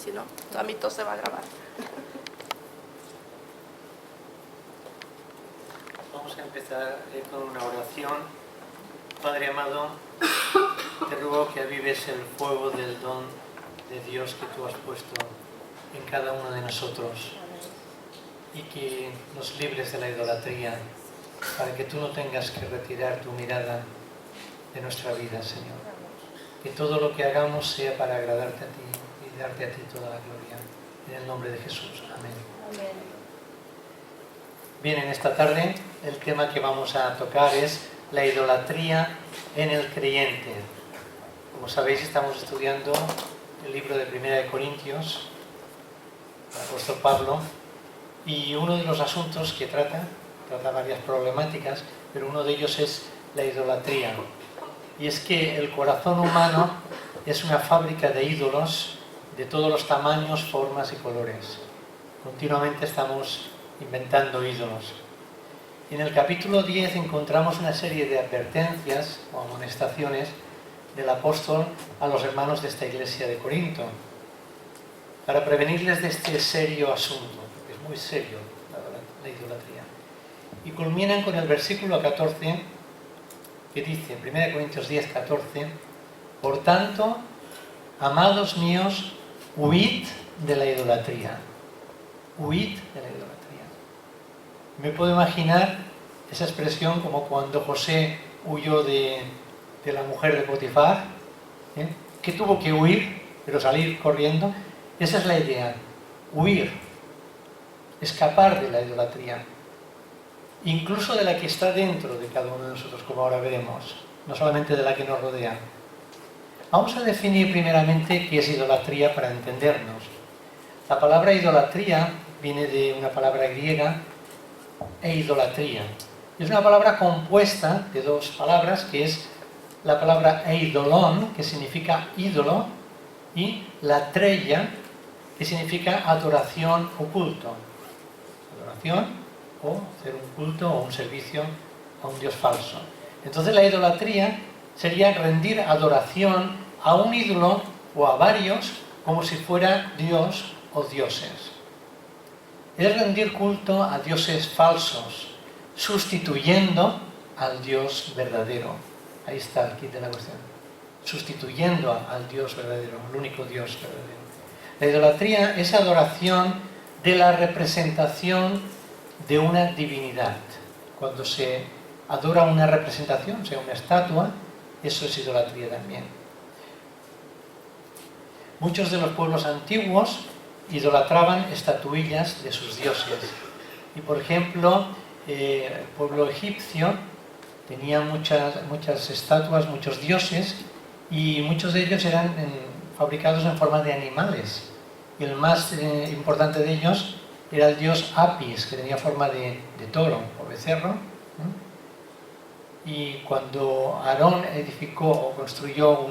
si no, a mí todo se va a grabar. Vamos a empezar con una oración. Padre amado, te ruego que avives el fuego del don de Dios que tú has puesto en cada uno de nosotros y que nos libres de la idolatría para que tú no tengas que retirar tu mirada de nuestra vida, Señor. Que todo lo que hagamos sea para agradarte a ti y darte a ti toda la gloria. En el nombre de Jesús. Amén. Amén. Bien, en esta tarde el tema que vamos a tocar es la idolatría en el creyente. Como sabéis, estamos estudiando el libro de Primera de Corintios, del apóstol Pablo, y uno de los asuntos que trata varias problemáticas, pero uno de ellos es la idolatría. Y es que el corazón humano es una fábrica de ídolos de todos los tamaños, formas y colores. Continuamente estamos inventando ídolos. En el capítulo 10 encontramos una serie de advertencias o amonestaciones del apóstol a los hermanos de esta iglesia de Corinto para prevenirles de este serio asunto, porque es muy serio la idolatría. Y culminan con el versículo 14 que dice, 1 Corintios 10, 14, por tanto, amados míos, huid de la idolatría. Huid de la idolatría. Me puedo imaginar esa expresión como cuando José huyó de la mujer de Potifar, que tuvo que huir, pero salir corriendo. Esa es la idea, huir, escapar de la idolatría, incluso de la que está dentro de cada uno de nosotros, como ahora veremos, no solamente de la que nos rodea. Vamos a definir primeramente qué es idolatría para entendernos. La palabra idolatría viene de una palabra griega, eidolatría. Es una palabra compuesta de dos palabras, que es la palabra eidolon, que significa ídolo, y latreia, que significa adoración o culto. Adoración o hacer un culto o un servicio a un dios falso. Entonces la idolatría sería rendir adoración a un ídolo o a varios como si fuera dios o dioses. Es rendir culto a dioses falsos, sustituyendo al Dios verdadero. Ahí está el kit de la cuestión. Sustituyendo al Dios verdadero, al único Dios verdadero. La idolatría es adoración de la representación de una divinidad. Cuando se adora una representación, sea una estatua, eso es idolatría también. Muchos de los pueblos antiguos idolatraban estatuillas de sus dioses. Y por ejemplo, el pueblo egipcio tenía muchas estatuas, muchos dioses, y muchos de ellos eran fabricados en forma de animales. Y el más importante de ellos era el dios Apis, que tenía forma de toro o becerro. Y cuando Aarón edificó o construyó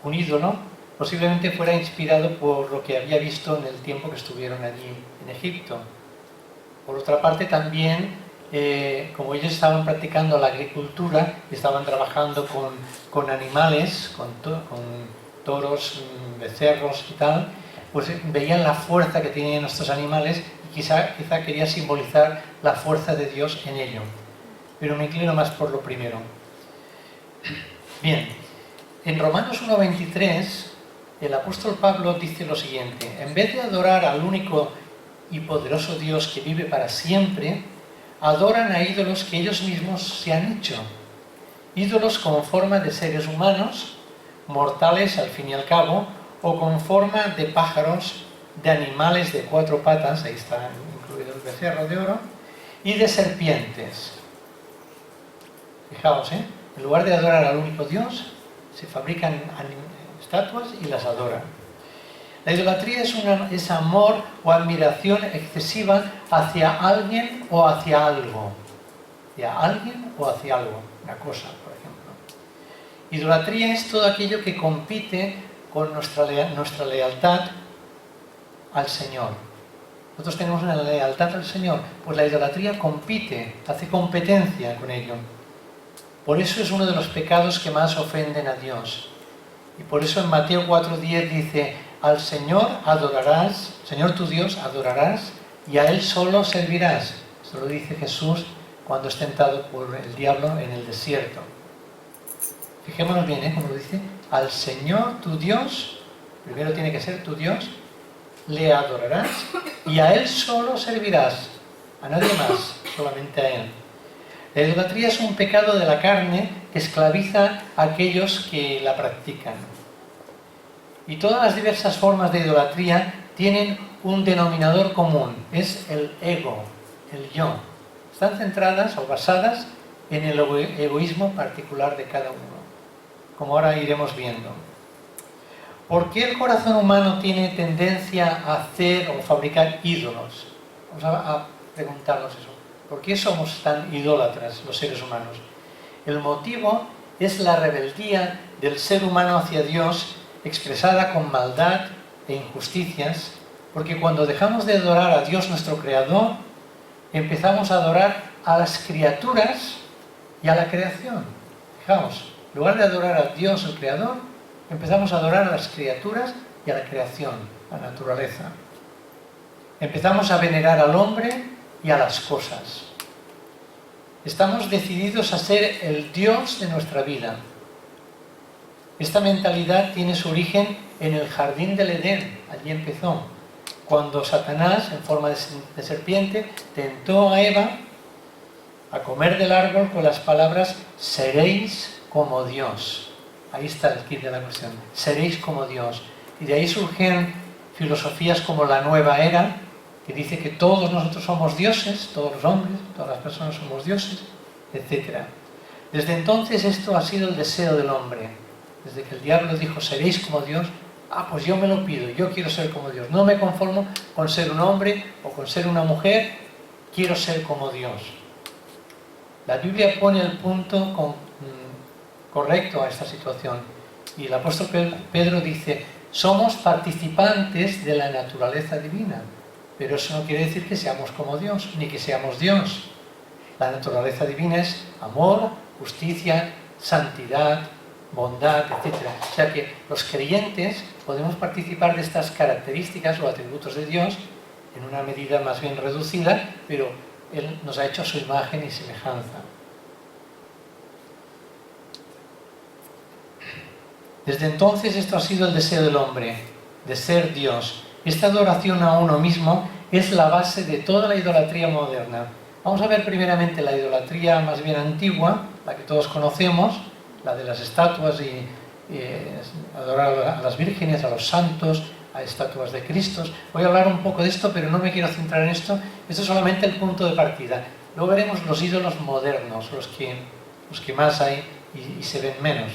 un ídolo, posiblemente fuera inspirado por lo que había visto en el tiempo que estuvieron allí en Egipto. Por otra parte también, como ellos estaban practicando la agricultura, estaban trabajando con animales, con toros, becerros y tal, pues veían la fuerza que tenían estos animales y quizá quería simbolizar la fuerza de Dios en ello. Pero me inclino más por lo primero. Bien, en Romanos 1:23, el apóstol Pablo dice lo siguiente: en vez de adorar al único y poderoso Dios que vive para siempre, adoran a ídolos que ellos mismos se han hecho. Ídolos con forma de seres humanos, mortales al fin y al cabo, o con forma de pájaros, de animales de 4 patas, ahí está incluido el becerro de oro, y de serpientes. Fijaos, en lugar de adorar al único Dios, se fabrican estatuas y las adoran. La idolatría es amor o admiración excesiva hacia alguien o hacia algo. Hacia alguien o hacia algo, una cosa, por ejemplo. Idolatría es todo aquello que compite con nuestra lealtad al Señor. Nosotros tenemos una lealtad al Señor, pues la idolatría compite, hace competencia con ello. Por eso es uno de los pecados que más ofenden a Dios. Y por eso en Mateo 4:10 dice: al Señor adorarás, Señor tu Dios adorarás y a Él solo servirás. Esto lo dice Jesús cuando es tentado por el diablo en el desierto. Fijémonos bien, como lo dice, al Señor tu Dios, primero tiene que ser tu Dios, le adorarás y a Él solo servirás, a nadie más, solamente a Él. La idolatría es un pecado de la carne que esclaviza a aquellos que la practican. Y todas las diversas formas de idolatría tienen un denominador común, es el ego, el yo. Están centradas o basadas en el egoísmo particular de cada uno, como ahora iremos viendo. ¿Por qué el corazón humano tiene tendencia a hacer o fabricar ídolos? Vamos a preguntarnos eso. ¿Por qué somos tan idólatras los seres humanos? El motivo es la rebeldía del ser humano hacia Dios, expresada con maldad e injusticias, porque cuando dejamos de adorar a Dios nuestro Creador, empezamos a adorar a las criaturas y a la creación. Fijaos, en lugar de adorar a Dios el Creador, empezamos a adorar a las criaturas y a la creación, a la naturaleza. Empezamos a venerar al hombre y a las cosas. Estamos decididos a ser el Dios de nuestra vida. Esta mentalidad tiene su origen en el jardín del Edén, allí empezó, cuando Satanás, en forma de serpiente, tentó a Eva a comer del árbol con las palabras seréis como Dios. Ahí está el kit de la cuestión, seréis como Dios. Y de ahí surgen filosofías como la nueva era, que dice que todos nosotros somos dioses, todos los hombres, todas las personas somos dioses, etc. Desde entonces esto ha sido el deseo del hombre. Desde que el diablo dijo, seréis como Dios, pues yo me lo pido, yo quiero ser como Dios. No me conformo con ser un hombre o con ser una mujer, quiero ser como Dios. La Biblia pone el punto correcto a esta situación. Y el apóstol Pedro dice, somos participantes de la naturaleza divina. Pero eso no quiere decir que seamos como Dios, ni que seamos Dios. La naturaleza divina es amor, justicia, santidad, bondad, etc. O sea que los creyentes podemos participar de estas características o atributos de Dios en una medida más bien reducida, pero Él nos ha hecho a su imagen y semejanza. Desde entonces esto ha sido el deseo del hombre, de ser Dios. Esta adoración a uno mismo es la base de toda la idolatría moderna. Vamos a ver primeramente la idolatría más bien antigua, la que todos conocemos, la de las estatuas y adorar a las vírgenes, a los santos, a estatuas de Cristo. Voy a hablar un poco de esto, pero no me quiero centrar en esto. Esto es solamente el punto de partida. Luego veremos los ídolos modernos, los que más hay y se ven menos.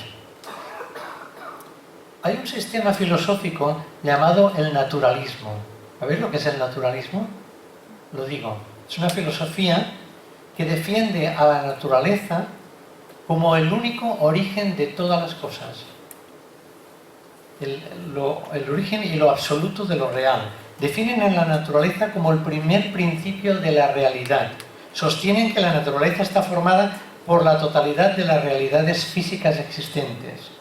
Hay un sistema filosófico llamado el naturalismo. ¿Sabéis lo que es el naturalismo? Lo digo. Es una filosofía que defiende a la naturaleza como el único origen de todas las cosas. El origen y lo absoluto de lo real. Definen a la naturaleza como el primer principio de la realidad. Sostienen que la naturaleza está formada por la totalidad de las realidades físicas existentes.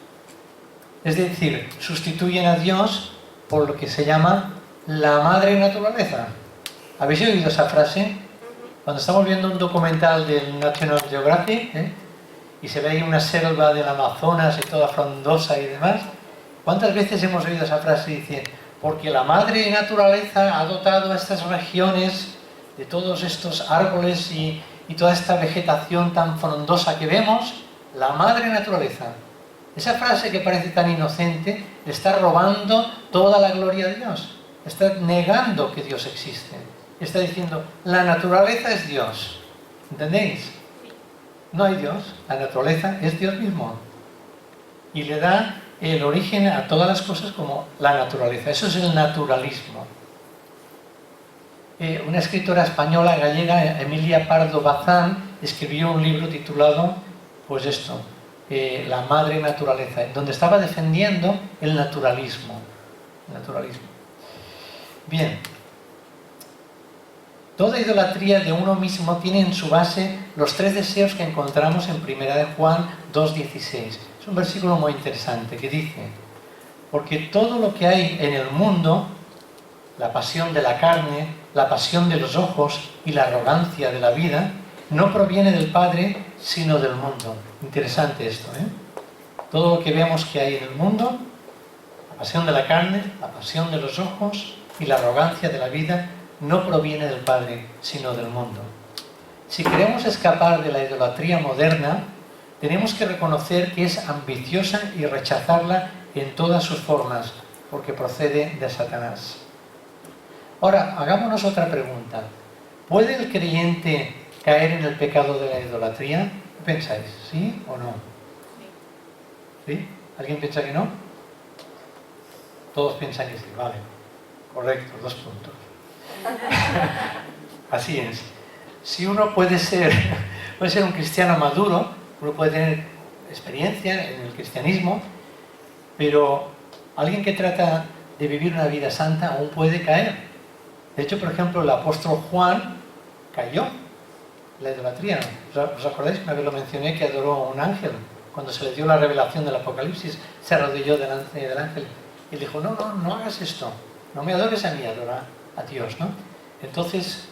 Es decir, sustituyen a Dios por lo que se llama la madre naturaleza. ¿Habéis oído esa frase? Cuando estamos viendo un documental del National Geographic, y se ve ahí una selva del Amazonas y toda frondosa y demás, ¿cuántas veces hemos oído esa frase? Dice, porque la madre naturaleza ha dotado a estas regiones de todos estos árboles y toda esta vegetación tan frondosa que vemos, la madre naturaleza. Esa frase que parece tan inocente le está robando toda la gloria a Dios. Está negando que Dios existe. Está diciendo, la naturaleza es Dios. ¿Entendéis? No hay Dios, la naturaleza es Dios mismo. Y le da el origen a todas las cosas como la naturaleza. Eso es el naturalismo. Una escritora española gallega, Emilia Pardo Bazán, escribió un libro titulado, pues esto, La madre naturaleza, donde estaba defendiendo el naturalismo. Bien. Toda idolatría de uno mismo tiene en su base los tres deseos que encontramos en 1 de Juan 2,16. Es un versículo muy interesante que dice, Porque todo lo que hay en el mundo, la pasión de la carne, la pasión de los ojos y la arrogancia de la vida, no proviene del Padre, sino del mundo. Interesante esto, ¿eh? Todo lo que vemos que hay en el mundo, la pasión de la carne, la pasión de los ojos y la arrogancia de la vida, no proviene del Padre, sino del mundo. Si queremos escapar de la idolatría moderna, tenemos que reconocer que es ambiciosa y rechazarla en todas sus formas, porque procede de Satanás. Ahora, hagámonos otra pregunta. ¿Puede el creyente caer en el pecado de la idolatría? ¿Qué pensáis? ¿Sí o no? ¿Sí? ¿Alguien piensa que no? Todos piensan que sí, vale. Correcto, 2 puntos. Así es. Si uno puede ser un cristiano maduro, uno puede tener experiencia en el cristianismo, pero alguien que trata de vivir una vida santa aún puede caer. De hecho, por ejemplo, el apóstol Juan cayó en la idolatría. ¿Os acordáis? Una vez lo mencioné, que adoró a un ángel. Cuando se le dio la revelación del Apocalipsis, se arrodilló delante del ángel y dijo, no hagas esto, no me adores a mí, adora a Dios, ¿no? Entonces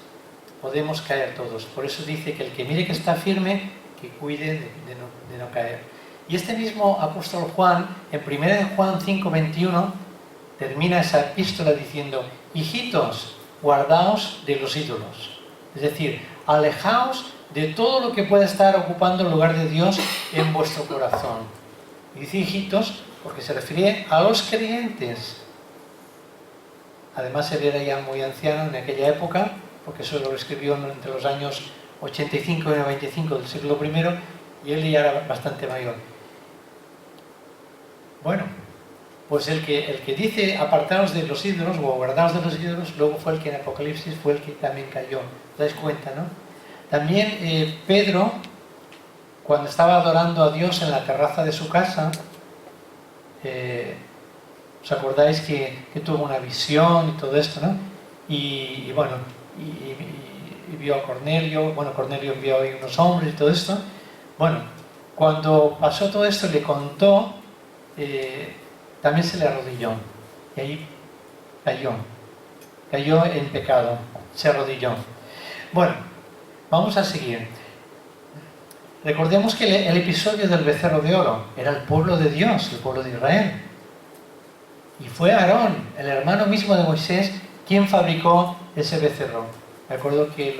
podemos caer todos. Por eso dice que el que mire que está firme, que cuide de no caer. Y este mismo apóstol Juan, en 1 Juan 5:21, termina esa epístola diciendo, hijitos, guardaos de los ídolos. Es decir, alejaos de todo lo que pueda estar ocupando el lugar de Dios en vuestro corazón. Y dice hijitos porque se refiere a los creyentes. Además, él era ya muy anciano en aquella época, porque eso lo escribió entre los años 85 y 95 del siglo I, y él ya era bastante mayor. Bueno, pues el que dice apartaos de los ídolos o guardaos de los ídolos, luego fue el que en Apocalipsis fue el que también cayó. ¿Te dais cuenta, no? También Pedro, cuando estaba adorando a Dios en la terraza de su casa, ¿os acordáis que tuvo una visión y todo esto, no? Y bueno, y vio a Cornelio, bueno, Cornelio envió ahí unos hombres y todo esto. Bueno, cuando pasó todo esto le contó, también se le arrodilló y ahí cayó en pecado, se arrodilló. Bueno, vamos a seguir. Recordemos que el episodio del becerro de oro era el pueblo de Dios, el pueblo de Israel. Y fue Aarón, el hermano mismo de Moisés, quien fabricó ese becerro. Me acuerdo que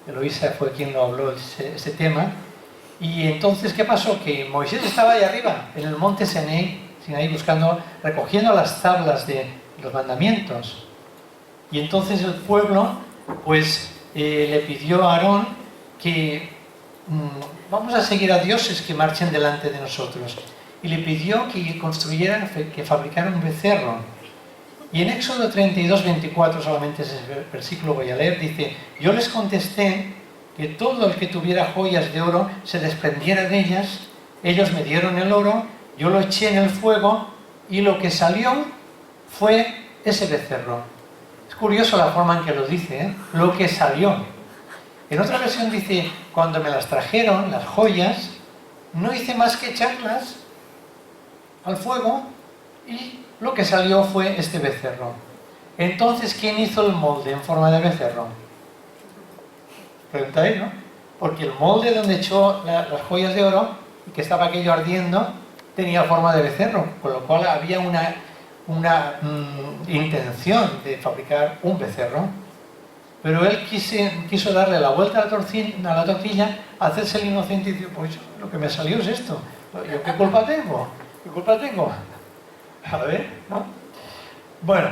Eloísa fue quien lo habló ese tema. Y entonces, ¿qué pasó? Que Moisés estaba ahí arriba, en el monte Sinaí, buscando, recogiendo las tablas de los mandamientos. Y entonces el pueblo, pues, le pidió a Aarón que vamos a seguir a dioses que marchen delante de nosotros. Y le pidió que construyeran, que fabricaran un becerro. Y en Éxodo 32:24, solamente ese versículo voy a leer, dice, yo les contesté que todo el que tuviera joyas de oro se desprendiera de ellas, ellos me dieron el oro, yo lo eché en el fuego y lo que salió fue ese becerro. Es curioso la forma en que lo dice, ¿eh? Lo que salió. En otra versión dice, cuando me las trajeron, las joyas, no hice más que echarlas al fuego y lo que salió fue este becerro. Entonces, ¿quién hizo el molde en forma de becerro? Preguntáis, ¿no? Porque el molde donde echó las joyas de oro y que estaba aquello ardiendo tenía forma de becerro, con lo cual había una intención de fabricar un becerro. Pero él quiso darle la vuelta a la tortilla, hacerse el inocente y decir, pues lo que me salió es esto. ¿Yo qué culpa tengo? ¿Qué culpa tengo? A ver, ¿no? Bueno,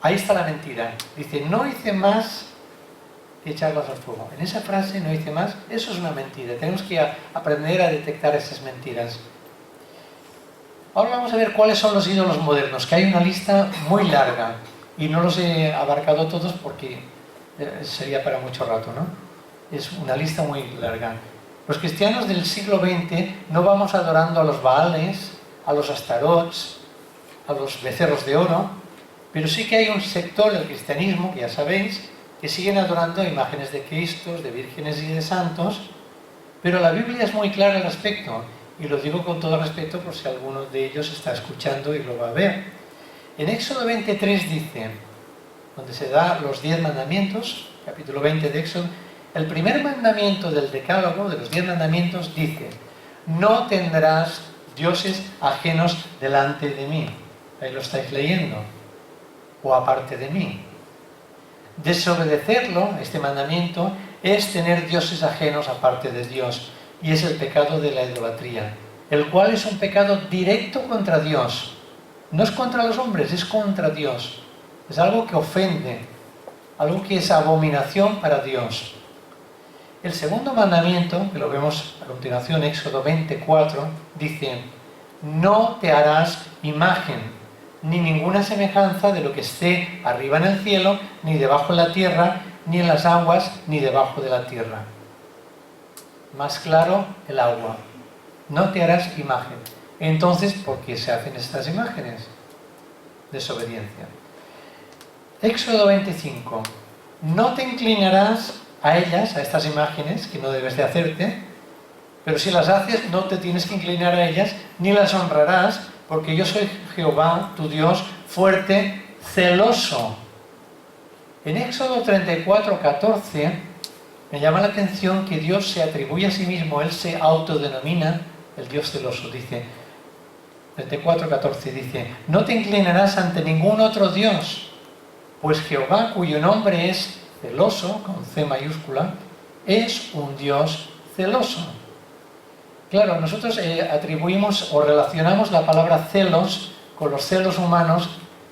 ahí está la mentira. Dice, no hice más que echarlas al fuego. En esa frase, no hice más, eso es una mentira. Tenemos que aprender a detectar esas mentiras. Ahora vamos a ver cuáles son los ídolos modernos, que hay una lista muy larga. Y no los he abarcado todos porque sería para mucho rato, ¿no? Es una lista muy larga. Los cristianos del siglo XX no vamos adorando a los Baales, a los Astarots, a los becerros de oro, pero sí que hay un sector del cristianismo, que ya sabéis, que siguen adorando imágenes de Cristos, de vírgenes y de santos, pero la Biblia es muy clara al respecto, Y lo digo con todo respeto por si alguno de ellos está escuchando y lo va a ver. En Éxodo 23 dice, donde se da los 10 mandamientos, capítulo 20 de Éxodo, el primer mandamiento del decálogo, de los 10 mandamientos, dice, no tendrás dioses ajenos delante de mí. Ahí lo estáis leyendo. O aparte de mí. Desobedecerlo, este mandamiento, es tener dioses ajenos aparte de Dios. Y es el pecado de la idolatría, el cual es un pecado directo contra Dios. No es contra los hombres, es contra Dios. Es algo que ofende, algo que es abominación para Dios. El segundo mandamiento, que lo vemos a continuación, Éxodo 24, dice, no te harás imagen, ni ninguna semejanza de lo que esté arriba en el cielo, ni debajo en la tierra, ni en las aguas, ni debajo de la tierra. Más claro, el agua. No te harás imagen. Entonces, ¿por qué se hacen estas imágenes? Desobediencia. Éxodo 25. No te inclinarás a ellas, a estas imágenes, que no debes de hacerte, pero si las haces, no te tienes que inclinar a ellas, ni las honrarás, porque yo soy Jehová, tu Dios, fuerte, celoso. En Éxodo 34, 14, me llama la atención que Dios se atribuye a sí mismo, Él se autodenomina el Dios celoso. Dice, 34, 14, dice, no te inclinarás ante ningún otro Dios, pues Jehová, cuyo nombre es celoso, con C mayúscula, es un Dios celoso. Claro, nosotros atribuimos o relacionamos la palabra celos con los celos humanos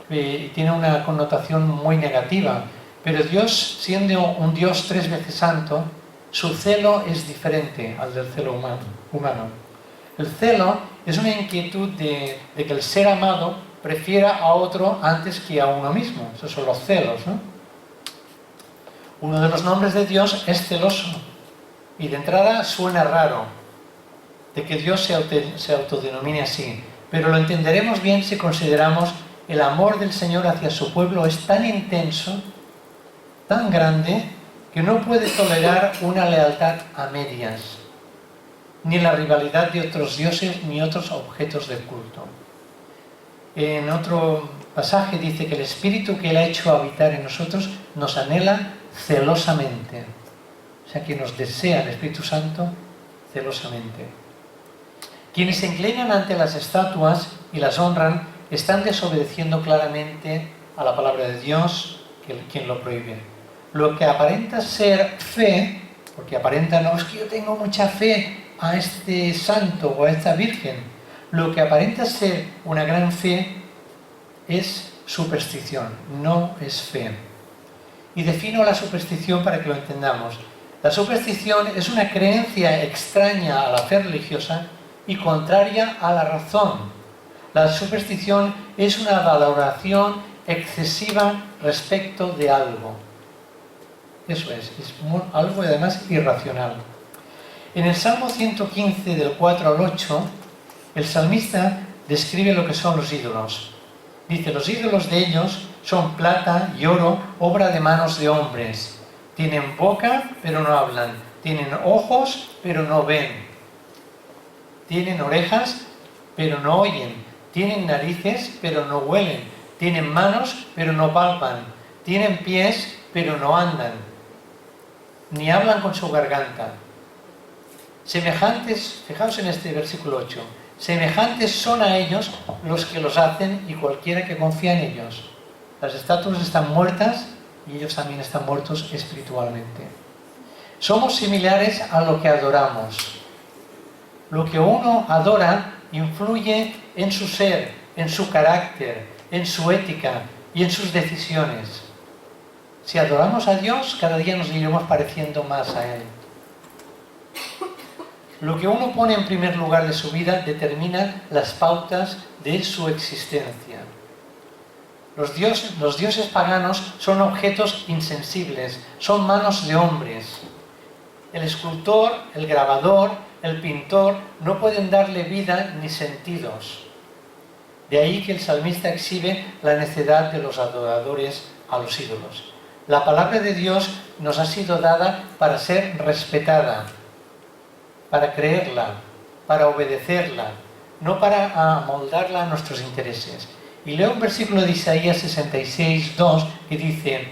y tiene una connotación muy negativa. Pero Dios, siendo un Dios 3 veces santo, su celo es diferente al del celo humano. El celo es una inquietud de que el ser amado prefiera a otro antes que a uno mismo. Esos son los celos, ¿no? Uno de los nombres de Dios es celoso. Y de entrada suena raro de que Dios se autodenomine así. Pero lo entenderemos bien si consideramos el amor del Señor hacia su pueblo es tan intenso, tan grande, que no puede tolerar una lealtad a medias, ni la rivalidad de otros dioses ni otros objetos de culto. En otro pasaje dice que el Espíritu que Él ha hecho habitar en nosotros nos anhela celosamente. O sea que nos desea el Espíritu Santo celosamente. Quienes se inclinan ante las estatuas y las honran están desobedeciendo claramente a la palabra de Dios, quien lo prohíbe. Lo que aparenta ser fe, porque aparenta no es que yo tengo mucha fe a este santo o a esta virgen, lo que aparenta ser una gran fe es superstición, no es fe. Y defino la superstición para que lo entendamos. La superstición es una creencia extraña a la fe religiosa y contraria a la razón. La superstición es una valoración excesiva respecto de algo. Eso es algo además irracional. En el Salmo 115, del 4 al 8, el salmista describe lo que son los ídolos. Dice, los ídolos de ellos son plata y oro, obra de manos de hombres. Tienen boca, pero no hablan. Tienen ojos, pero no ven. Tienen orejas, pero no oyen. Tienen narices, pero no huelen. Tienen manos, pero no palpan. Tienen pies, pero no andan. Ni hablan con su garganta. Semejantes, fijaos en este versículo 8, semejantes son a ellos los que los hacen y cualquiera que confía en ellos. Las estatuas están muertas y ellos también están muertos espiritualmente. Somos similares a lo que adoramos. Lo que uno adora influye en su ser, en su carácter, en su ética y en sus decisiones. Si adoramos a Dios, cada día nos iremos pareciendo más a Él. Lo que uno pone en primer lugar de su vida determina las pautas de su existencia. Los dioses paganos son objetos insensibles, son manos de hombres. El escultor, el grabador, el pintor no pueden darle vida ni sentidos. De ahí que el salmista exhibe la necedad de los adoradores a los ídolos. La palabra de Dios nos ha sido dada para ser respetada, para creerla, para obedecerla, no para amoldarla a nuestros intereses. Y leo un versículo de Isaías 66, 2, que dice: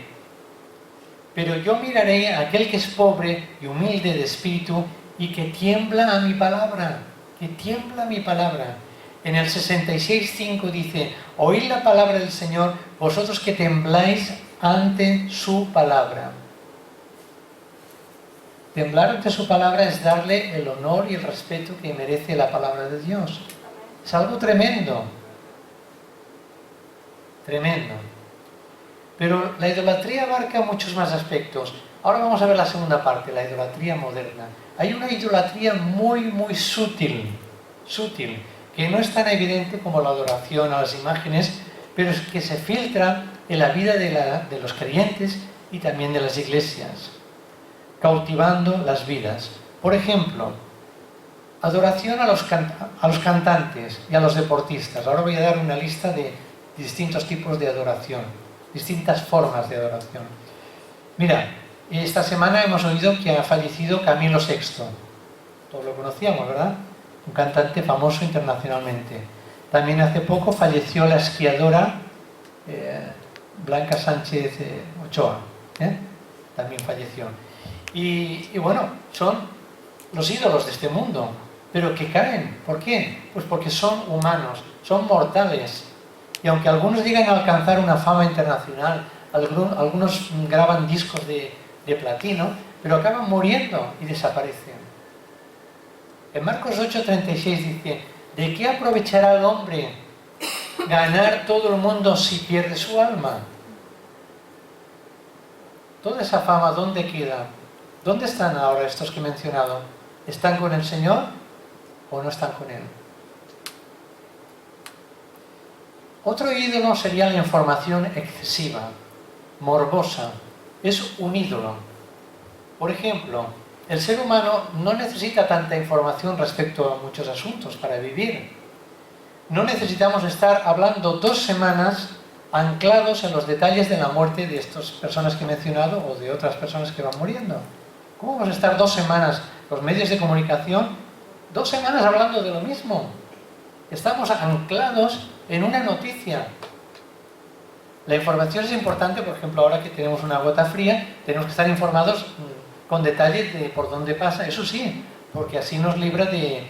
pero yo miraré a aquel que es pobre y humilde de espíritu y que tiembla a mi palabra, que tiembla a mi palabra. En el 66.5 dice: oíd la palabra del Señor, vosotros que tembláis ante su palabra. Temblar ante su palabra es darle el honor y el respeto que merece la palabra de Dios. Es algo tremendo. Tremendo. Pero la idolatría abarca muchos más aspectos. Ahora vamos a ver la segunda parte, la idolatría moderna. Hay una idolatría muy sutil, que no es tan evidente como la adoración a las imágenes, pero es que se filtra en la vida de los creyentes y también de las iglesias, cautivando las vidas. Por ejemplo, adoración a los cantantes y a los deportistas. Ahora voy a dar una lista de distintos tipos de adoración, distintas formas de adoración. Mira, esta semana hemos oído que ha fallecido Camilo VI. Todos lo conocíamos, ¿verdad? Un cantante famoso internacionalmente. También hace poco falleció la esquiadora Blanca Sánchez Ochoa. También falleció. Y bueno, son los ídolos de este mundo, pero que caen. ¿Por qué? Pues porque son humanos, son mortales. Y aunque algunos llegan a alcanzar una fama internacional, algunos graban discos de platino, pero acaban muriendo y desaparecen. En Marcos 8:36 dice: ¿de qué aprovechará el hombre ganar todo el mundo si pierde su alma? Toda esa fama, ¿dónde queda? ¿Dónde están ahora estos que he mencionado? ¿Están con el Señor o no están con Él? Otro ídolo sería la información excesiva, morbosa. Es un ídolo. Por ejemplo, el ser humano no necesita tanta información respecto a muchos asuntos para vivir. No necesitamos estar hablando 2 semanas anclados en los detalles de la muerte de estas personas que he mencionado o de otras personas que van muriendo. ¿Cómo vamos a estar 2 semanas, los medios de comunicación, 2 semanas hablando de lo mismo? Estamos anclados en una noticia. La información es importante, por ejemplo, ahora que tenemos una gota fría, tenemos que estar informados con detalle de por dónde pasa, eso sí, porque así nos libra de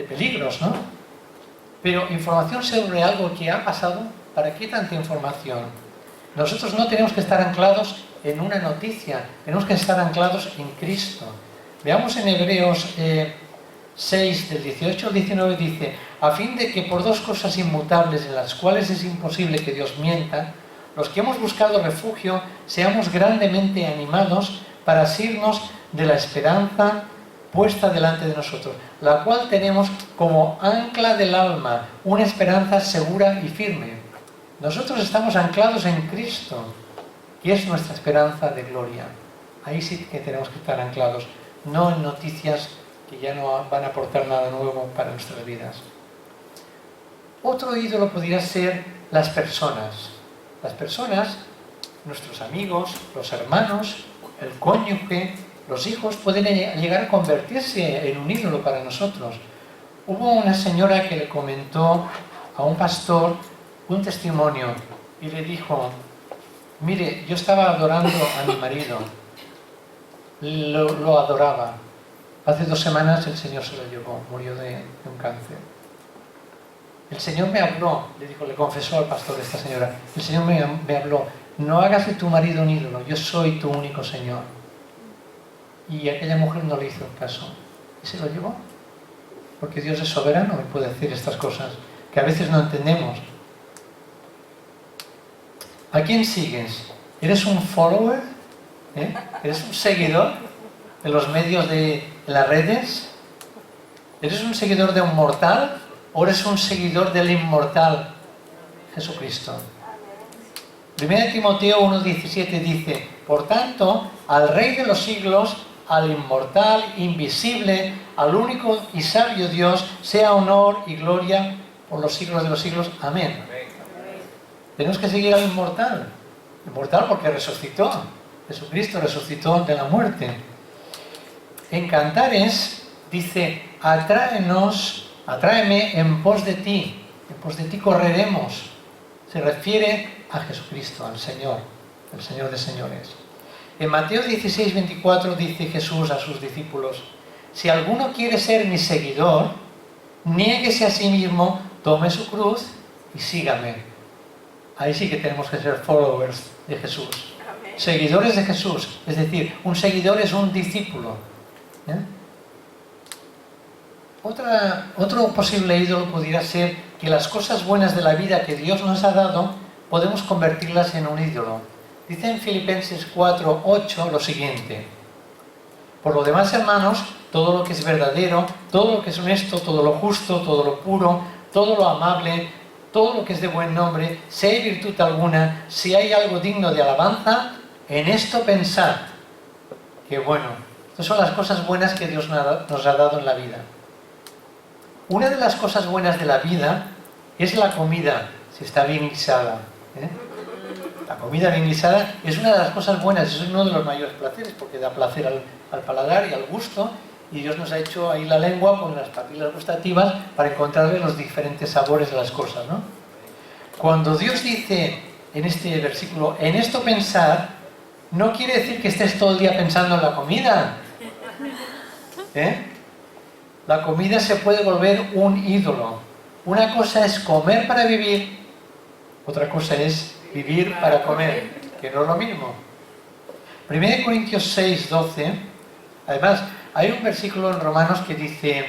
peligros, ¿no? Pero información sobre algo que ha pasado, ¿para qué tanta información? Nosotros no tenemos que estar anclados en una noticia, tenemos que estar anclados en Cristo. Veamos en Hebreos 6, del 18 al 19, dice: a fin de que por 2 cosas inmutables en las cuales es imposible que Dios mienta, los que hemos buscado refugio seamos grandemente animados para asirnos de la esperanza puesta delante de nosotros, la cual tenemos como ancla del alma, una esperanza segura y firme. Nosotros estamos anclados en Cristo, que es nuestra esperanza de gloria. Ahí sí que tenemos que estar anclados, no en noticias que ya no van a aportar nada nuevo para nuestras vidas. Otro ídolo podría ser las personas. Las personas, nuestros amigos, los hermanos, el cónyuge, los hijos, pueden llegar a convertirse en un ídolo para nosotros. Hubo una señora que le comentó a un pastor un testimonio y le dijo: mire, yo estaba adorando a mi marido, lo adoraba. Hace 2 semanas el Señor se lo llevó, murió de un cáncer. El Señor me habló, le dijo, le confesó al pastor esta señora, el Señor me habló: no hagas de tu marido un ídolo, yo soy tu único Señor. Y aquella mujer no le hizo caso y se lo llevó, porque Dios es soberano y puede hacer estas cosas que a veces no entendemos. ¿A quién sigues? ¿Eres un follower? ¿Eres un seguidor de los medios de las redes? ¿Eres un seguidor de un mortal o eres un seguidor del inmortal Jesucristo? 1 Timoteo 1:17 dice: por tanto, al Rey de los siglos, al inmortal, invisible, al único y sabio Dios, sea honor y gloria por los siglos de los siglos. Amén. Tenemos que seguir al inmortal. Inmortal porque resucitó. Jesucristo resucitó de la muerte. En Cantares dice, atráeme en pos de ti correremos. Se refiere a Jesucristo, al Señor, el Señor de señores. En Mateo 16, 24 dice Jesús a sus discípulos, si alguno quiere ser mi seguidor, niéguese a sí mismo, tome su cruz y sígame. Ahí sí que tenemos que ser followers de Jesús. Amén. Seguidores de Jesús. Es decir, un seguidor es un discípulo. Otro posible ídolo pudiera ser que las cosas buenas de la vida que Dios nos ha dado, podemos convertirlas en un ídolo. Dice en Filipenses 4, 8 lo siguiente. Por lo demás, hermanos, todo lo que es verdadero, todo lo que es honesto, todo lo justo, todo lo puro, todo lo amable, todo lo que es de buen nombre, si hay virtud alguna, si hay algo digno de alabanza, en esto pensad. Que bueno, estas son las cosas buenas que Dios nos ha dado en la vida. Una de las cosas buenas de la vida es la comida, si está bien guisada. La comida bien guisada es una de las cosas buenas, es uno de los mayores placeres, porque da placer al paladar y al gusto, y Dios nos ha hecho ahí la lengua con las papilas gustativas para encontrarle los diferentes sabores de las cosas, ¿no? Cuando Dios dice en este versículo, en esto pensar, no quiere decir que estés todo el día pensando en la comida. La comida se puede volver un ídolo. Una cosa es comer para vivir, otra cosa es vivir para comer, que no es lo mismo. 1 Corintios 6, 12, además, hay un versículo en Romanos que dice,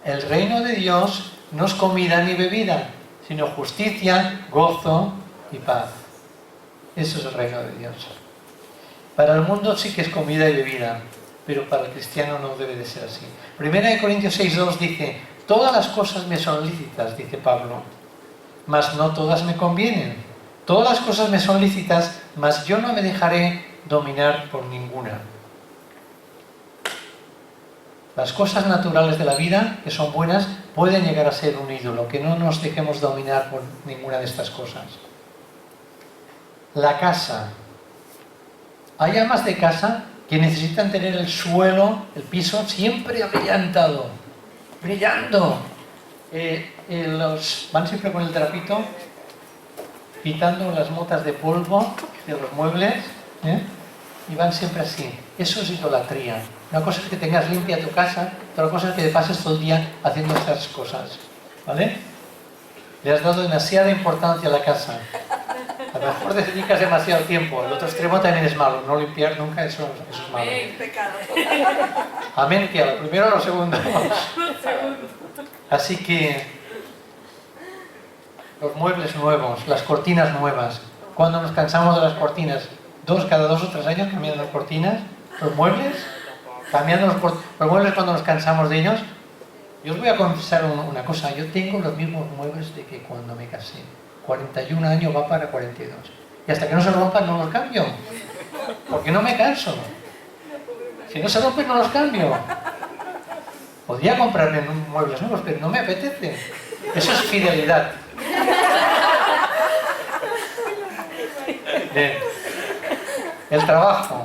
el reino de Dios no es comida ni bebida, sino justicia, gozo y paz. Eso es el reino de Dios. Para el mundo sí que es comida y bebida, pero para el cristiano no debe de ser así. 1 Corintios 6, 2 dice, todas las cosas me son lícitas, dice Pablo, mas no todas me convienen. Todas las cosas me son lícitas, mas yo no me dejaré dominar por ninguna. Las cosas naturales de la vida, que son buenas, pueden llegar a ser un ídolo, que no nos dejemos dominar por ninguna de estas cosas. La casa. Hay amas de casa que necesitan tener el suelo, el piso, siempre abrillantado, brillando. Van siempre con el trapito, quitando las motas de polvo de los muebles, y van siempre así. Eso es idolatría. Una cosa es que tengas limpia tu casa, otra cosa es que te pases todo el día haciendo estas cosas, ¿vale? Le has dado demasiada importancia a la casa. A lo mejor te dedicas demasiado tiempo. El otro extremo también es malo. No limpiar nunca, eso es malo. Pecado. Amén, que a lo primero o a lo segundo. Así que los muebles nuevos, las cortinas nuevas. Cuando nos cansamos de las cortinas, cada 2 o 3 años cambiando las cortinas, los muebles, cambiando los muebles cuando nos cansamos de ellos. Yo os voy a confesar una cosa, yo tengo los mismos muebles de que cuando me casé. 41 años va para 42. Y hasta que no se rompan no los cambio. Porque no me canso. Si no se rompen no los cambio. Podría comprarme muebles nuevos, pero no me apetece. Eso es fidelidad. Bien. El trabajo.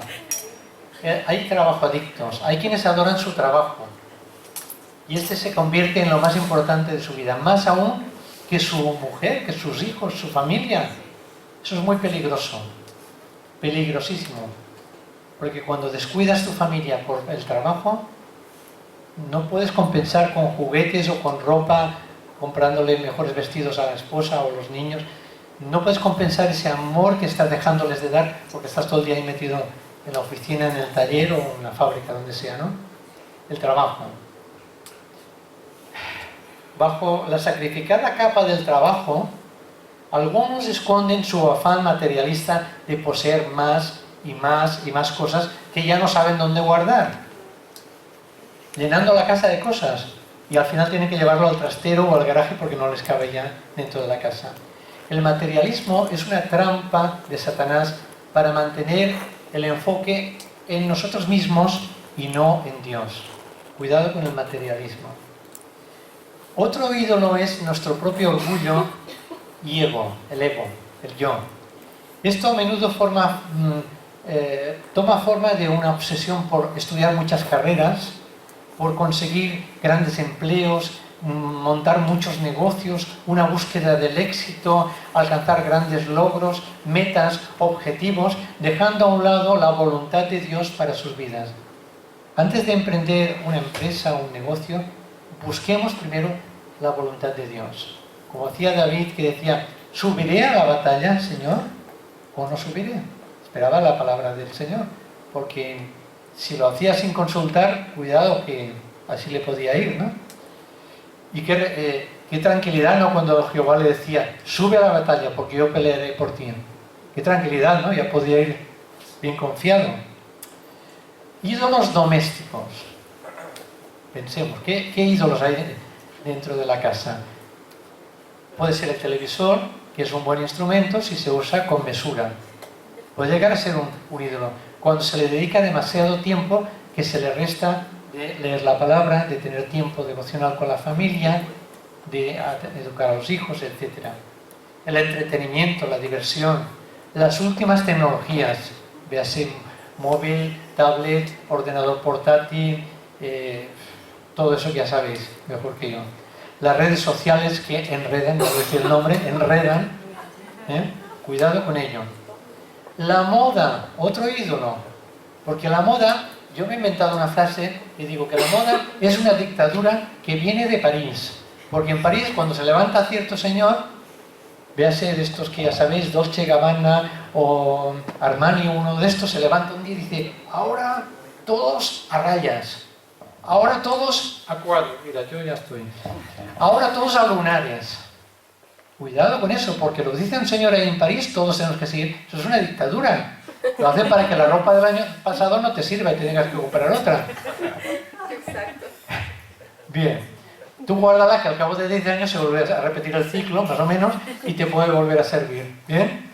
Hay trabajo adictos. Hay quienes adoran su trabajo. Y este se convierte en lo más importante de su vida. Más aún que su mujer, que sus hijos, su familia. Eso es muy peligroso. Peligrosísimo. Porque cuando descuidas tu familia por el trabajo, no puedes compensar con juguetes o con ropa, comprándole mejores vestidos a la esposa o a los niños. No puedes compensar ese amor que estás dejándoles de dar porque estás todo el día ahí metido en la oficina, en el taller o en la fábrica, donde sea, ¿no? El trabajo. Bajo la sacrificada capa del trabajo, algunos esconden su afán materialista de poseer más y más y más cosas que ya no saben dónde guardar, llenando la casa de cosas y al final tienen que llevarlo al trastero o al garaje porque no les cabe ya dentro de la casa. El materialismo es una trampa de Satanás para mantener el enfoque en nosotros mismos y no en Dios. Cuidado con el materialismo. Otro ídolo es nuestro propio orgullo y ego, el yo. Esto a menudo toma forma de una obsesión por estudiar muchas carreras por conseguir grandes empleos, montar muchos negocios, una búsqueda del éxito, alcanzar grandes logros, metas, objetivos, dejando a un lado la voluntad de Dios para sus vidas. Antes de emprender una empresa o un negocio, busquemos primero la voluntad de Dios. Como hacía David, que decía, ¿subiré a la batalla, Señor, o no subiré? Esperaba la palabra del Señor, porque si lo hacía sin consultar, cuidado que así le podía ir, ¿no? Y qué tranquilidad, ¿no? Cuando Jehová le decía, sube a la batalla porque yo pelearé por ti. Qué tranquilidad, ¿no? Ya podía ir bien confiado. Ídolos domésticos. Pensemos, ¿qué ídolos hay dentro de la casa? Puede ser el televisor, que es un buen instrumento si se usa con mesura. Puede llegar a ser un ídolo cuando se le dedica demasiado tiempo que se le resta de leer la palabra, de tener tiempo devocional con la familia, de educar a los hijos, etc. El entretenimiento, la diversión, las últimas tecnologías, véase móvil, tablet, ordenador portátil, todo eso ya sabéis mejor que yo. Las redes sociales que enredan, no decir el nombre, enredan, cuidado con ello. La moda, otro ídolo, porque la moda, yo me he inventado una frase y digo que la moda es una dictadura que viene de París, porque en París cuando se levanta cierto señor, véase de estos que ya sabéis, Dolce & Gabbana o Armani, uno de estos se levanta un día y dice, ahora todos a rayas, ahora todos a cuadros, mira, yo ya estoy, ahora todos a lunares. Cuidado con eso, porque lo dice un señor ahí en París, todos tenemos que seguir. Eso es una dictadura. Lo hace para que la ropa del año pasado no te sirva y te tengas que comprar otra. Exacto. Bien. Tú guárdala que al cabo de 10 años se vuelve a repetir el ciclo, más o menos, y te puede volver a servir. Bien.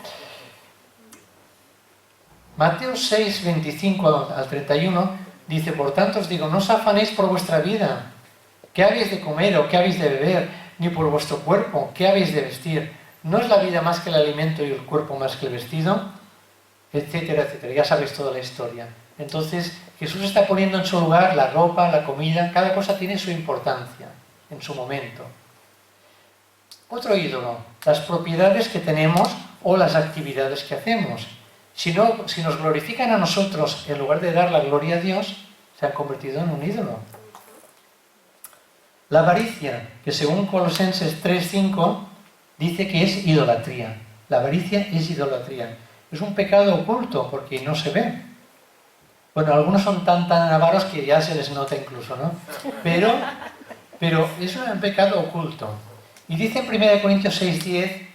Mateo 6, 25 al 31 dice, por tanto os digo, no os afanéis por vuestra vida. ¿Qué habéis de comer o qué habéis de beber? Ni por vuestro cuerpo, ¿qué habéis de vestir? ¿No es la vida más que el alimento y el cuerpo más que el vestido? Etcétera, etcétera. Ya sabéis toda la historia. Entonces, Jesús está poniendo en su lugar la ropa, la comida, cada cosa tiene su importancia en su momento. Otro ídolo, las propiedades que tenemos o las actividades que hacemos. Si nos glorifican a nosotros en lugar de dar la gloria a Dios, se han convertido en un ídolo. La avaricia, que según Colosenses 3:5 dice que es idolatría. La avaricia es idolatría. Es un pecado oculto porque no se ve. Bueno, algunos son tan avaros que ya se les nota incluso, ¿no? Pero es un pecado oculto. Y dice en 1 Corintios 6:10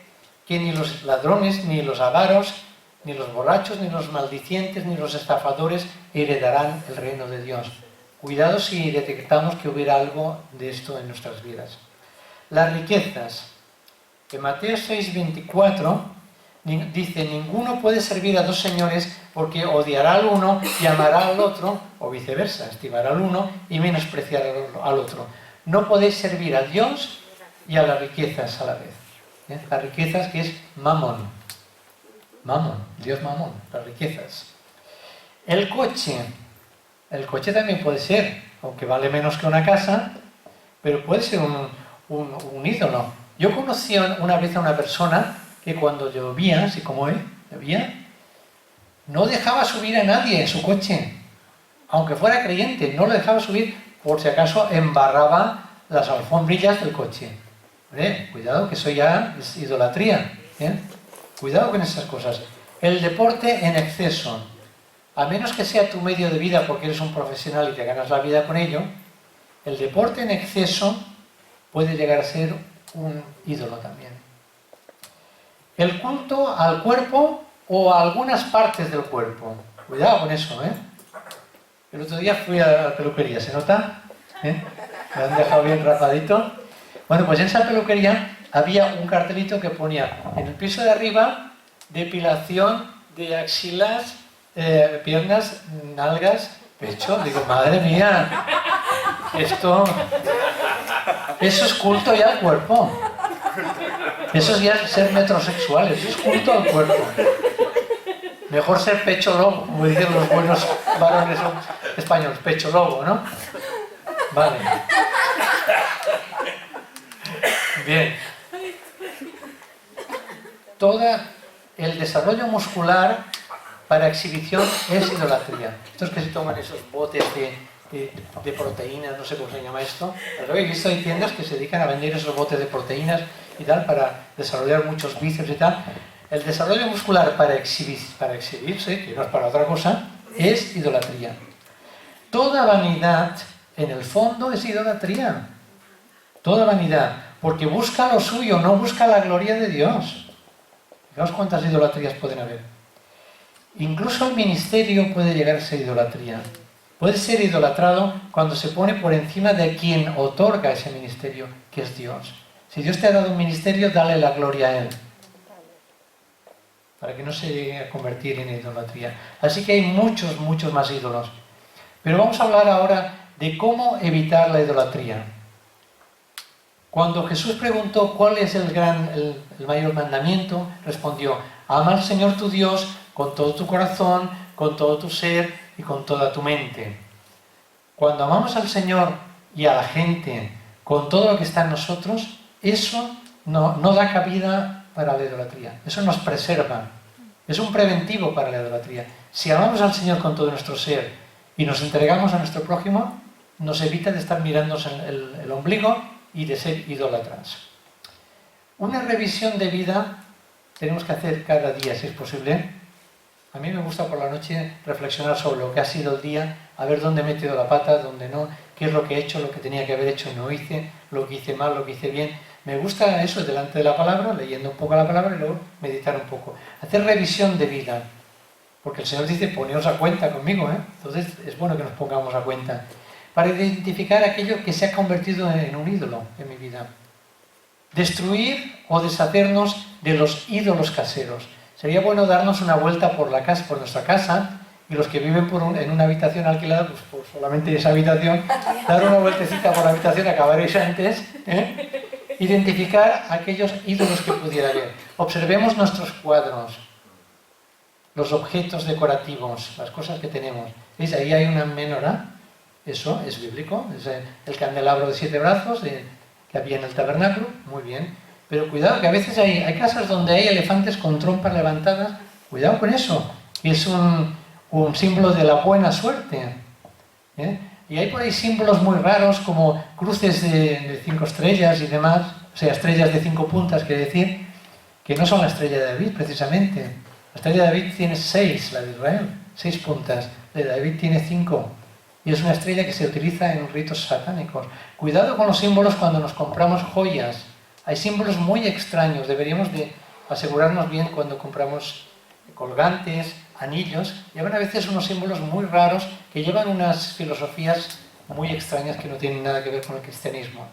que ni los ladrones, ni los avaros, ni los borrachos, ni los maldicientes, ni los estafadores heredarán el reino de Dios. Cuidado si detectamos que hubiera algo de esto en nuestras vidas. Las riquezas. En Mateo 6:24 dice, ninguno puede servir a dos señores porque odiará al uno y amará al otro, o viceversa, estimará al uno y menospreciará al otro. No podéis servir a Dios y a las riquezas a la vez. Las riquezas que es mamón. Mamón, Dios mamón, las riquezas. El coche también puede ser, aunque vale menos que una casa, pero puede ser un ídolo. Yo conocí una vez a una persona que cuando llovía, así como él, llovía, no dejaba subir a nadie en su coche. Aunque fuera creyente, no lo dejaba subir por si acaso embarraba las alfombrillas del coche. Cuidado que eso ya es idolatría. Cuidado con esas cosas. El deporte en exceso. A menos que sea tu medio de vida porque eres un profesional y te ganas la vida con ello, el deporte en exceso puede llegar a ser un ídolo también. El culto al cuerpo o a algunas partes del cuerpo. Cuidado con eso, El otro día fui a la peluquería, ¿se nota? Me han dejado bien rapadito. Bueno, pues en esa peluquería había un cartelito que ponía en el piso de arriba depilación de axilas, piernas, nalgas, pecho. Digo, madre mía, eso es culto ya al cuerpo. Eso es ya ser metrosexuales, eso es culto al cuerpo. Mejor ser pecho lobo, como dicen los buenos varones españoles, pecho lobo, ¿no? Vale. Bien. Todo el desarrollo muscular para exhibición es idolatría. Estos que se toman esos botes de proteínas, no sé cómo se llama esto. Pero he visto hay tiendas que se dedican a vender esos botes de proteínas y tal para desarrollar muchos bíceps y tal. El desarrollo muscular para exhibirse, que no es para otra cosa, es idolatría. Toda vanidad, en el fondo, es idolatría. Toda vanidad, porque busca lo suyo, no busca la gloria de Dios. Fijaos cuántas idolatrías pueden haber. Incluso el ministerio puede llegar a ser idolatría. Puede ser idolatrado cuando se pone por encima de quien otorga ese ministerio, que es Dios. Si Dios te ha dado un ministerio, dale la gloria a Él, para que no se llegue a convertir en idolatría. Así que hay muchos, muchos más ídolos. Pero vamos a hablar ahora de cómo evitar la idolatría. Cuando Jesús preguntó cuál es el mayor mandamiento, respondió: ama al Señor tu Dios con todo tu corazón, con todo tu ser y con toda tu mente. Cuando amamos al Señor y a la gente con todo lo que está en nosotros, eso no da cabida para la idolatría. Eso nos preserva. Es un preventivo para la idolatría. Si amamos al Señor con todo nuestro ser y nos entregamos a nuestro prójimo, nos evita de estar mirándonos el ombligo y de ser idólatras. Una revisión de vida tenemos que hacer cada día, si es posible. A mí me gusta por la noche reflexionar sobre lo que ha sido el día, a ver dónde he metido la pata, dónde no, qué es lo que he hecho, lo que tenía que haber hecho y no hice, lo que hice mal, lo que hice bien. Me gusta eso delante de la palabra, leyendo un poco la palabra y luego meditar un poco. Hacer revisión de vida, porque el Señor dice: poneos a cuenta conmigo, ¿eh? Entonces es bueno que nos pongamos a cuenta, para identificar aquello que se ha convertido en un ídolo en mi vida. Destruir o deshacernos de los ídolos caseros. Sería bueno darnos una vuelta por nuestra casa, y los que viven en una habitación alquilada, pues por solamente esa habitación, dar una vueltecita por la habitación, acabaréis antes, ¿eh? Identificar aquellos ídolos que pudiera haber. Observemos nuestros cuadros, los objetos decorativos, las cosas que tenemos. ¿Veis? Ahí hay una menorá. Eso es bíblico, es el candelabro de 7 brazos que había en el tabernáculo, muy bien. Pero cuidado, que a veces hay casas donde hay elefantes con trompas levantadas. Cuidado con eso, que es un símbolo de la buena suerte, ¿eh? Y hay por ahí símbolos muy raros, como cruces de 5 estrellas y demás, o sea, estrellas de 5 puntas, quiere decir, que no son la estrella de David, precisamente. La estrella de David tiene 6, la de Israel, 6 puntas. La de David tiene 5. Y es una estrella que se utiliza en ritos satánicos. Cuidado con los símbolos cuando nos compramos joyas. Hay símbolos muy extraños. Deberíamos de asegurarnos bien cuando compramos colgantes, anillos. Llevan a veces unos símbolos muy raros que llevan unas filosofías muy extrañas que no tienen nada que ver con el cristianismo.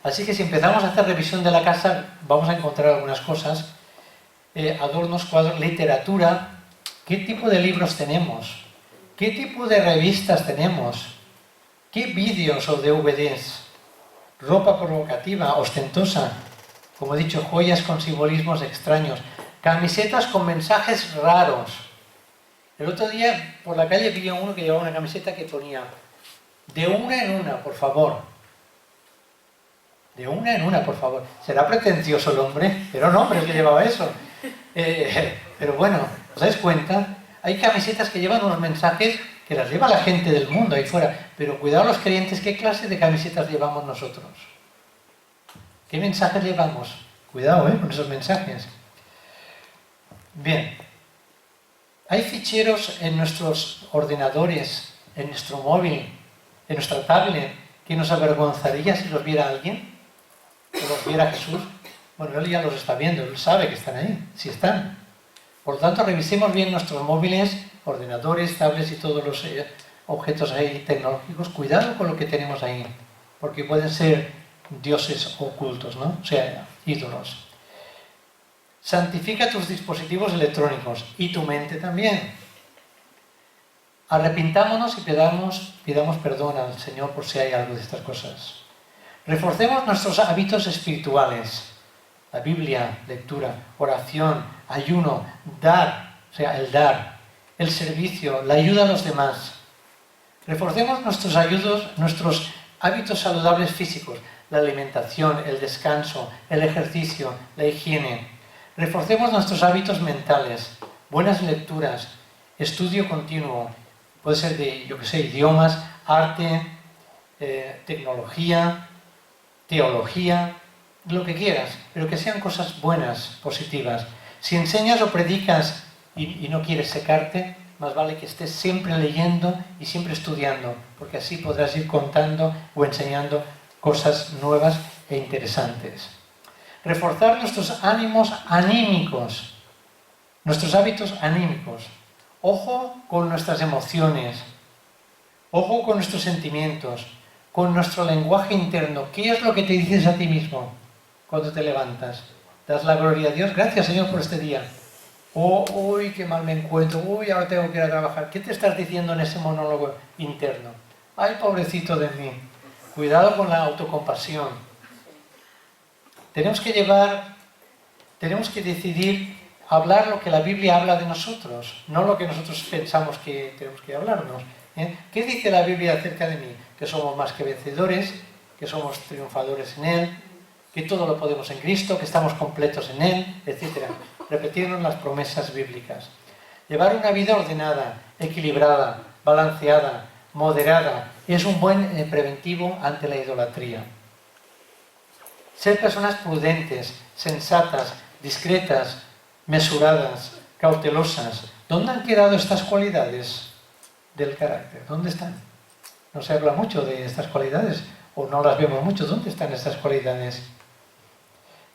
Así que si empezamos a hacer revisión de la casa, vamos a encontrar algunas cosas. Adornos, cuadros, literatura. ¿Qué tipo de libros tenemos? ¿Qué tipo de revistas tenemos? ¿Qué vídeos o DVDs? Ropa provocativa, ostentosa. Como he dicho, joyas con simbolismos extraños. Camisetas con mensajes raros. El otro día por la calle vi a uno que llevaba una camiseta que ponía: de una en una, por favor. De una en una, por favor. ¿Será pretencioso el hombre? Era un hombre el que llevaba eso. Pero bueno, ¿os dais cuenta? Hay camisetas que llevan unos mensajes que las lleva la gente del mundo ahí fuera. Pero cuidado los creyentes, ¿qué clase de camisetas llevamos nosotros? ¿Qué mensajes llevamos? Cuidado, con esos mensajes. Bien. Hay ficheros en nuestros ordenadores, en nuestro móvil, en nuestra tablet, que nos avergonzaría si los viera alguien, o los viera Jesús. Bueno, Él ya los está viendo, Él sabe que están ahí, si están. Por lo tanto, revisemos bien nuestros móviles, ordenadores, tablets y todos los objetos ahí tecnológicos. Cuidado con lo que tenemos ahí, porque pueden ser dioses ocultos, ¿no? O sea, ídolos. Santifica tus dispositivos electrónicos y tu mente también. Arrepintámonos y pidamos perdón al Señor por si hay algo de estas cosas. Reforcemos nuestros hábitos espirituales. La Biblia, lectura, oración, ayuno, dar, o sea, el dar, el servicio, la ayuda a los demás. Reforcemos nuestros hábitos saludables físicos, la alimentación, el descanso, el ejercicio, la higiene. Reforcemos nuestros hábitos mentales, buenas lecturas, estudio continuo, puede ser de, yo qué sé, idiomas, arte, tecnología, teología, lo que quieras, pero que sean cosas buenas, positivas. Si enseñas o predicas y no quieres secarte, más vale que estés siempre leyendo y siempre estudiando, porque así podrás ir contando o enseñando cosas nuevas e interesantes. Reforzar nuestros ánimos anímicos, nuestros hábitos anímicos. Ojo con nuestras emociones, ojo con nuestros sentimientos, con nuestro lenguaje interno. ¿Qué es lo que te dices a ti mismo cuando te levantas? ¿Das la gloria a Dios? Gracias, Señor, por este día. Oh, uy, qué mal me encuentro. Uy, ahora tengo que ir a trabajar. ¿Qué te estás diciendo en ese monólogo interno? Ay, pobrecito de mí. Cuidado con la autocompasión. Tenemos que decidir hablar lo que la Biblia habla de nosotros, no lo que nosotros pensamos que tenemos que hablarnos. ¿Qué dice la Biblia acerca de mí? Que somos más que vencedores, que somos triunfadores en Él, que todo lo podemos en Cristo, que estamos completos en Él, etc. Repetirnos las promesas bíblicas. Llevar una vida ordenada, equilibrada, balanceada, moderada, es un buen preventivo ante la idolatría. Ser personas prudentes, sensatas, discretas, mesuradas, cautelosas. ¿Dónde han quedado estas cualidades del carácter? ¿Dónde están? No se habla mucho de estas cualidades, o no las vemos mucho. ¿Dónde están estas cualidades?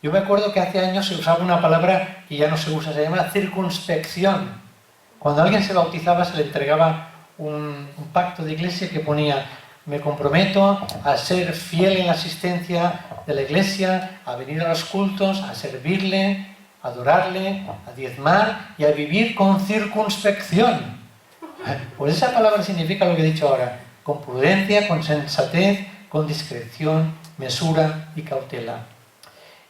Yo me acuerdo que hace años se usaba una palabra que ya no se usa, se llama circunspección. Cuando alguien se bautizaba se le entregaba un pacto de iglesia que ponía: me comprometo a ser fiel en la asistencia de la iglesia, a venir a los cultos, a servirle, a adorarle, a diezmar y a vivir con circunspección. Pues esa palabra significa lo que he dicho ahora: con prudencia, con sensatez, con discreción, mesura y cautela.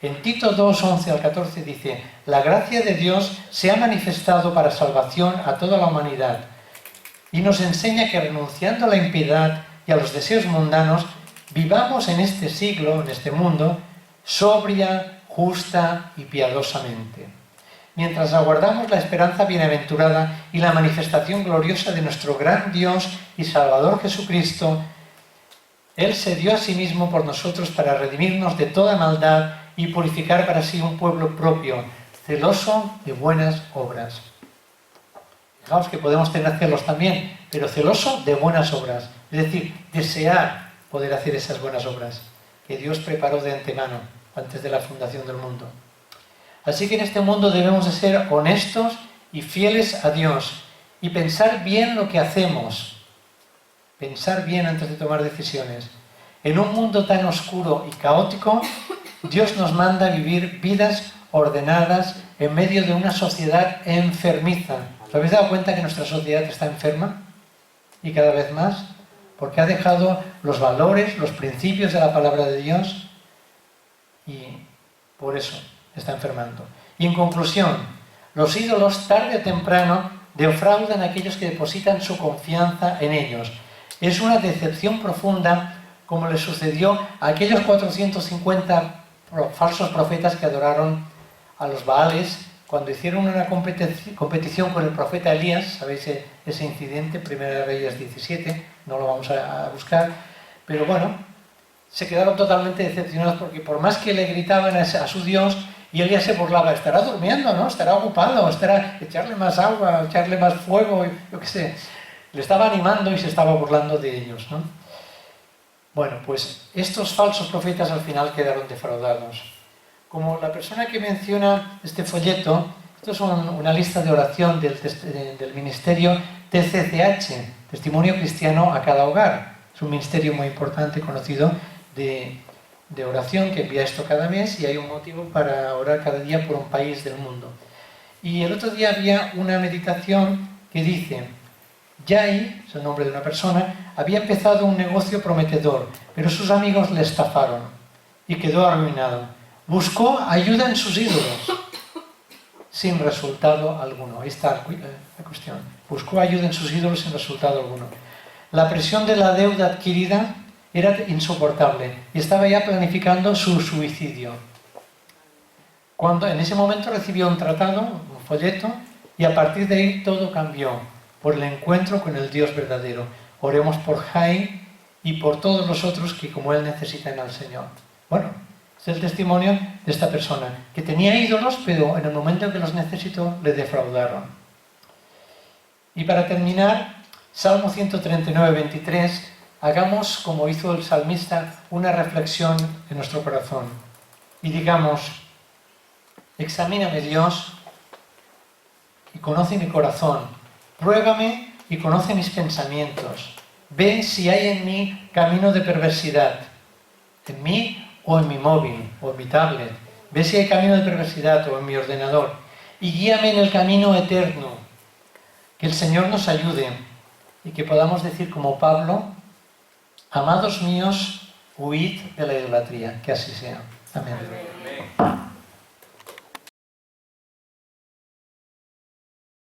En Tito 2, 11 al 14 dice: la gracia de Dios se ha manifestado para salvación a toda la humanidad y nos enseña que renunciando a la impiedad y a los deseos mundanos, vivamos en este siglo, en este mundo, sobria, justa y piadosamente, mientras aguardamos la esperanza bienaventurada y la manifestación gloriosa de nuestro gran Dios y Salvador Jesucristo. Él se dio a sí mismo por nosotros para redimirnos de toda maldad y purificar para sí un pueblo propio, celoso de buenas obras. Fijaos que podemos tener celos también, pero celoso de buenas obras. Es decir, desear poder hacer esas buenas obras que Dios preparó de antemano, antes de la fundación del mundo. Así que en este mundo debemos de ser honestos y fieles a Dios y pensar bien lo que hacemos. Pensar bien antes de tomar decisiones. En un mundo tan oscuro y caótico, Dios nos manda a vivir vidas ordenadas en medio de una sociedad enfermiza. ¿Os habéis dado cuenta que nuestra sociedad está enferma? Y cada vez más, porque ha dejado los valores, los principios de la palabra de Dios, y por eso está enfermando. Y en conclusión, los ídolos tarde o temprano defraudan a aquellos que depositan su confianza en ellos. Es una decepción profunda, como le sucedió a aquellos 450 falsos profetas que adoraron a los Baales cuando hicieron una competición con el profeta Elías. ¿Sabéis ese incidente? Primera de Reyes 17, no lo vamos a buscar, pero bueno, se quedaron totalmente decepcionados porque por más que le gritaban a su Dios, y Elías se burlaba: estará durmiendo, ¿no? Estará ocupado, estará echarle más agua, echarle más fuego, yo qué sé. Le estaba animando y se estaba burlando de ellos, ¿no? Bueno, pues estos falsos profetas al final quedaron defraudados. Como la persona que menciona este folleto, esto es una lista de oración del ministerio TCCH, Testimonio Cristiano a Cada Hogar. Es un ministerio muy importante, conocido, de oración, que envía esto cada mes, y hay un motivo para orar cada día por un país del mundo. Y el otro día había una meditación que dice: Jai, es el nombre de una persona, había empezado un negocio prometedor, pero sus amigos le estafaron y quedó arruinado. Buscó ayuda en sus ídolos, sin resultado alguno. Ahí está la cuestión. Buscó ayuda en sus ídolos sin resultado alguno. La presión de la deuda adquirida era insoportable y estaba ya planificando su suicidio. Cuando en ese momento recibió un tratado, un folleto, y a partir de ahí todo cambió por el encuentro con el Dios verdadero. Oremos por Jai y por todos los otros que como él necesitan al Señor. Bueno, es el testimonio de esta persona, que tenía ídolos, pero en el momento en que los necesitó, le defraudaron. Y para terminar, Salmo 139, 23, hagamos, como hizo el salmista, una reflexión en nuestro corazón. Y digamos, examíname Dios y conoce mi corazón. Pruébame y conoce mis pensamientos. Ve si hay en mí camino de perversidad, en mí o en mi móvil o en mi tablet. Ve si hay camino de perversidad o en mi ordenador. Y guíame en el camino eterno. Que el Señor nos ayude y que podamos decir como Pablo, amados míos, huid de la idolatría. Que así sea. Amén.